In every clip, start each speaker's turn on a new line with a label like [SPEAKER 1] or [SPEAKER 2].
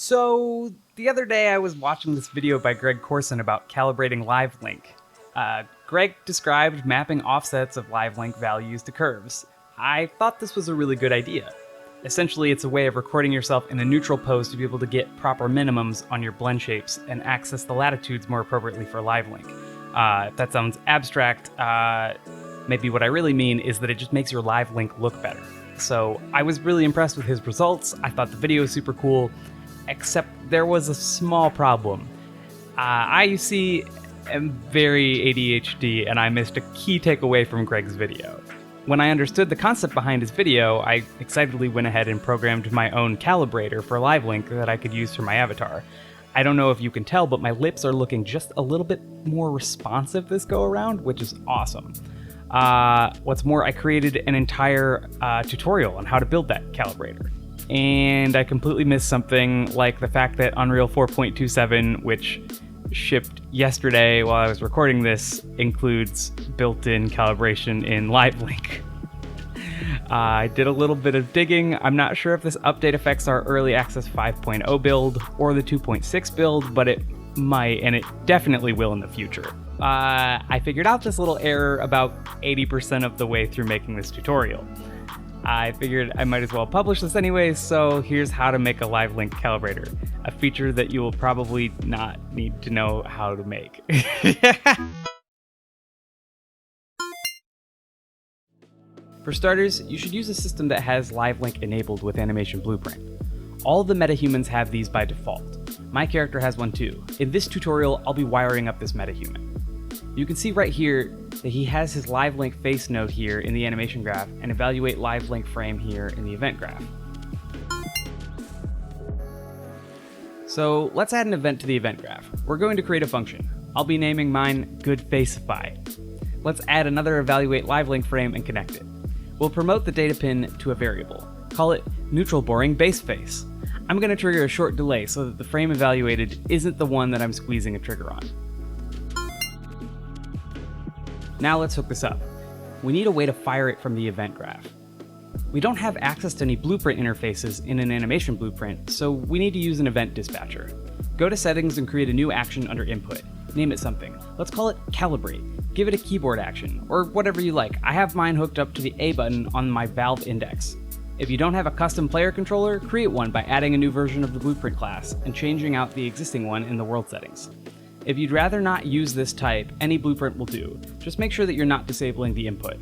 [SPEAKER 1] So, the other day I was watching this video by Greg Corson about calibrating LiveLink. Greg described mapping offsets of LiveLink values to curves. I thought this was a really good idea. Essentially, it's a way of recording yourself in a neutral pose to be able to get proper minimums on your blend shapes and access the latitudes more appropriately for LiveLink. If that sounds abstract, maybe what I really mean is that it just makes your LiveLink look better. So I was really impressed with his results. I thought the video was super cool. Except there was a small problem. I, you see, am very ADHD, and I missed a key takeaway from Greg's video. When I understood the concept behind his video, I excitedly went ahead and programmed my own calibrator for LiveLink that I could use for my avatar. I don't know if you can tell, but my lips are looking just a little bit more responsive this go around, which is awesome. What's more, I created an entire tutorial on how to build that calibrator. And I completely missed something like the fact that Unreal 4.27, which shipped yesterday while I was recording this, includes built-in calibration in LiveLink. I did a little bit of digging. I'm not sure if this update affects our early access 5.0 build or the 2.6 build, but it might, and it definitely will in the future. I figured out this little error about 80% of the way through making this tutorial. I figured I might as well publish this anyways, so here's how to make a LiveLink calibrator, a feature that you will probably not need to know how to make. For starters, you should use a system that has LiveLink enabled with Animation Blueprint. All of the metahumans have these by default. My character has one too. In this tutorial, I'll be wiring up this metahuman. You can see right here that he has his LiveLink face node here in the animation graph and evaluate LiveLink frame here in the event graph. So let's add an event to the event graph. We're going to create a function. I'll be naming mine GoodFaceify. Let's add another evaluate LiveLink frame and connect it. We'll promote the data pin to a variable. Call it neutral boring base face. I'm going to trigger a short delay so that the frame evaluated isn't the one that I'm squeezing a trigger on. Now let's hook this up. We need a way to fire it from the event graph. We don't have access to any blueprint interfaces in an animation blueprint, so we need to use an event dispatcher. Go to settings and create a new action under input. Name it something. Let's call it calibrate. Give it a keyboard action, or whatever you like. I have mine hooked up to the A button on my Valve index. If you don't have a custom player controller, create one by adding a new version of the blueprint class and changing out the existing one in the world settings. If you'd rather not use this type, any blueprint will do. Just make sure that you're not disabling the input.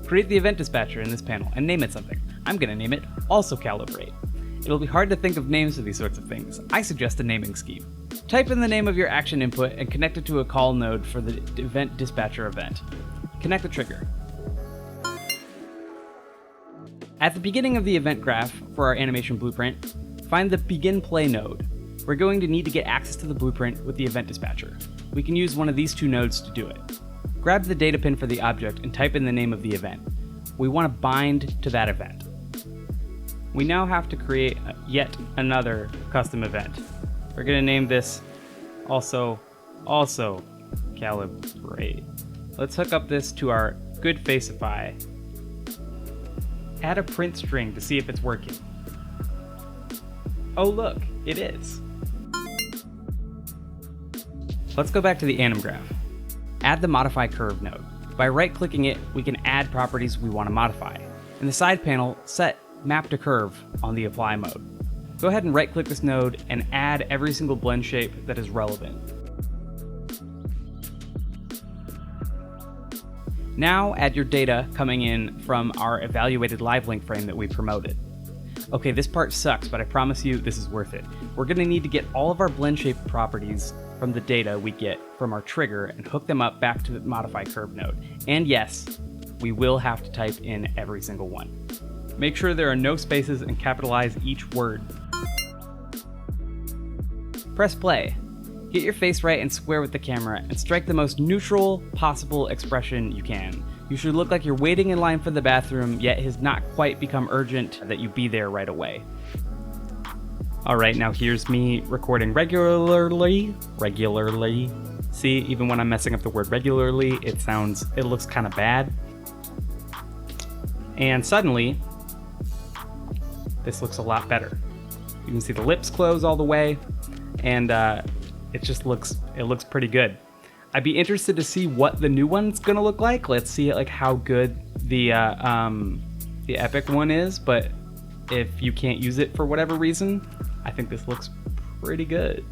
[SPEAKER 1] Create the event dispatcher in this panel and name it something. I'm going to name it Also Calibrate. It'll be hard to think of names for these sorts of things. I suggest a naming scheme. Type in the name of your action input and connect it to a call node for the event dispatcher event. Connect the trigger. At the beginning of the event graph for our animation blueprint, find the begin play node. We're going to need to get access to the blueprint with the event dispatcher. We can use one of these two nodes to do it. Grab the data pin for the object and type in the name of the event. We want to bind to that event. We now have to create yet another custom event. We're going to name this also Calibrate. Let's hook up this to our GoodFaceify. Add a print string to see if it's working. Oh look, it is. Let's go back to the anim graph. Add the modify curve node. By right-clicking it, we can add properties we want to modify. In the side panel, set map to curve on the apply mode. Go ahead and right-click this node and add every single blend shape that is relevant. Now add your data coming in from our evaluated LiveLink frame that we promoted. Okay, this part sucks, but I promise you this is worth it. We're going to need to get all of our blend shape properties from the data we get from our trigger and hook them up back to the modify curve node. And yes, we will have to type in every single one. Make sure there are no spaces and capitalize each word. Press play. Get your face right and square with the camera and strike the most neutral possible expression you can. You should look like you're waiting in line for the bathroom, yet has not quite become urgent that you be there right away. Alright, now here's me recording regularly. See, even when I'm messing up the word regularly, it looks kind of bad. And suddenly, this looks a lot better. You can see the lips close all the way, and it just looks pretty good. I'd be interested to see what the new one's gonna look like. Let's see like how good the Epic one is, but if you can't use it for whatever reason, I think this looks pretty good.